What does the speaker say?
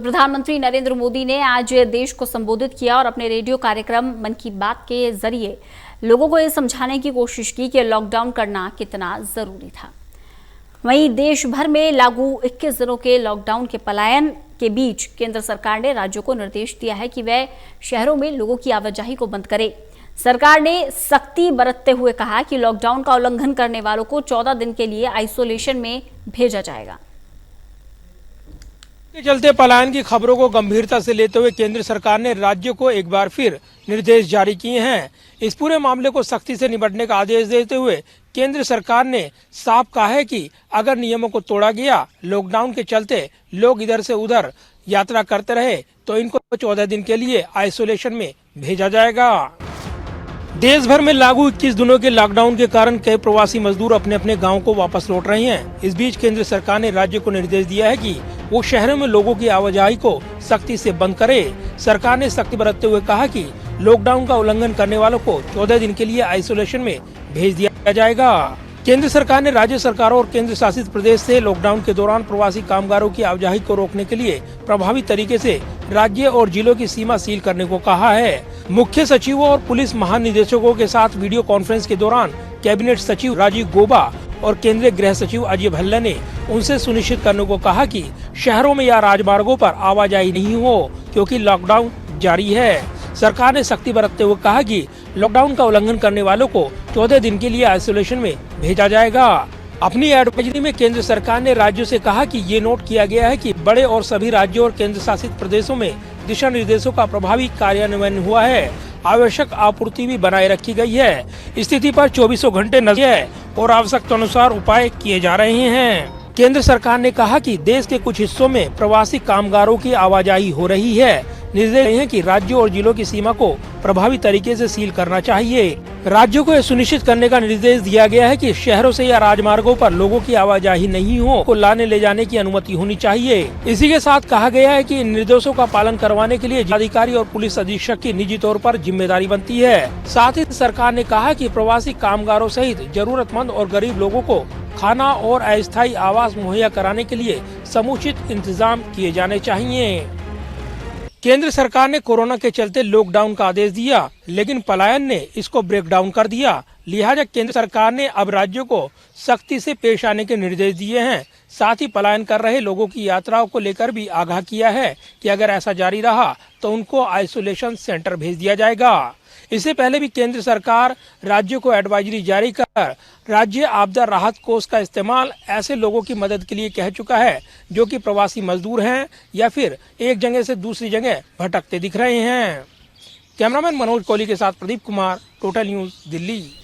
प्रधानमंत्री नरेंद्र मोदी ने आज देश को संबोधित किया और अपने रेडियो कार्यक्रम मन की बात के जरिए लोगों को ये समझाने की कोशिश की कि लॉकडाउन करना कितना जरूरी था। वहीं देश भर में लागू 21 दिनों के लॉकडाउन के पलायन के बीच केंद्र सरकार ने राज्यों को निर्देश दिया है कि वह शहरों में लोगों की आवाजाही को बंद करे। सरकार ने सख्ती बरतते हुए कहा कि लॉकडाउन का उल्लंघन करने वालों को 14 दिन के लिए आइसोलेशन में भेजा जाएगा। के चलते पलायन की खबरों को गंभीरता से लेते हुए केंद्र सरकार ने राज्यों को एक बार फिर निर्देश जारी किए हैं। इस पूरे मामले को सख्ती से निपटने का आदेश देते हुए केंद्र सरकार ने साफ कहा है कि अगर नियमों को तोड़ा गया, लॉकडाउन के चलते लोग इधर से उधर यात्रा करते रहे तो इनको 14 दिन के लिए आइसोलेशन में भेजा जाएगा। देश भर में लागू 21 दिनों के लॉकडाउन के कारण कई प्रवासी मजदूर अपने अपने गांव को वापस लौट रहे हैं। इस बीच केंद्र सरकार ने राज्य को निर्देश दिया है कि वो शहरों में लोगों की आवाजाही को सख्ती से बंद करे। सरकार ने सख्ती बरतते हुए कहा कि लॉकडाउन का उल्लंघन करने वालों को 14 दिन के लिए आइसोलेशन में भेज दिया जाएगा। केंद्र सरकार ने राज्य सरकारों और केंद्र शासित प्रदेश से लॉकडाउन के दौरान प्रवासी कामगारों की आवाजाही को रोकने के लिए प्रभावी तरीके से राज्य और जिलों की सीमा सील करने को कहा है। मुख्य सचिवों और पुलिस महानिदेशकों के साथ वीडियो कॉन्फ्रेंस के दौरान कैबिनेट सचिव राजीव गौबा और केंद्रीय गृह सचिव अजय भल्ला ने उनसे सुनिश्चित करने को कहा कि शहरों में या राजमार्गों पर आवाजाही नहीं हो, क्योंकि लॉकडाउन जारी है। सरकार ने सख्ती बरतते हुए कहा कि लॉकडाउन का उल्लंघन करने वालों को 14 दिन के लिए आइसोलेशन में भेजा जाएगा। अपनी एडवाइजरी में केंद्र सरकार ने राज्यों से कहा कि ये नोट किया गया है कि बड़े और सभी राज्यों और केंद्र शासित प्रदेशों में दिशा निर्देशों का प्रभावी कार्यान्वयन हुआ है। आवश्यक आपूर्ति भी बनाए रखी गई है। स्थिति पर 24 घंटे नजर है और आवश्यकता अनुसार उपाय किए जा रहे हैं। केंद्र सरकार ने कहा कि देश के कुछ हिस्सों में प्रवासी कामगारों की आवाजाही हो रही है। निर्देश है कि राज्यों और जिलों की सीमा को प्रभावी तरीके से सील करना चाहिए। राज्यों को यह सुनिश्चित करने का निर्देश दिया गया है कि शहरों से या राजमार्गों पर लोगों की आवाजाही नहीं हो को लाने ले जाने की अनुमति होनी चाहिए। इसी के साथ कहा गया है कि इन निर्देशों का पालन करवाने के लिए जिलाधिकारी और पुलिस अधीक्षक की निजी तौर पर जिम्मेदारी बनती है। साथ ही सरकार ने कहा कि प्रवासी कामगारों सहित जरूरतमंद और गरीब लोगों को खाना और अस्थायी आवास मुहैया कराने के लिए समुचित इंतजाम किए जाने चाहिए। केंद्र सरकार ने कोरोना के चलते लॉकडाउन का आदेश दिया, लेकिन पलायन ने इसको ब्रेक डाउन कर दिया। लिहाजा केंद्र सरकार ने अब राज्यों को सख्ती से पेश आने के निर्देश दिए हैं। साथ ही पलायन कर रहे लोगों की यात्राओं को लेकर भी आगाह किया है कि अगर ऐसा जारी रहा तो उनको आइसोलेशन सेंटर भेज दिया जाएगा। इससे पहले भी केंद्र सरकार राज्यों को एडवाइजरी जारी कर राज्य आपदा राहत कोष का इस्तेमाल ऐसे लोगों की मदद के लिए कह चुका है जो कि प्रवासी मजदूर हैं या फिर एक जगह से दूसरी जगह भटकते दिख रहे हैं। कैमरामैन मनोज कोहली के साथ प्रदीप कुमार, टोटल न्यूज़, दिल्ली।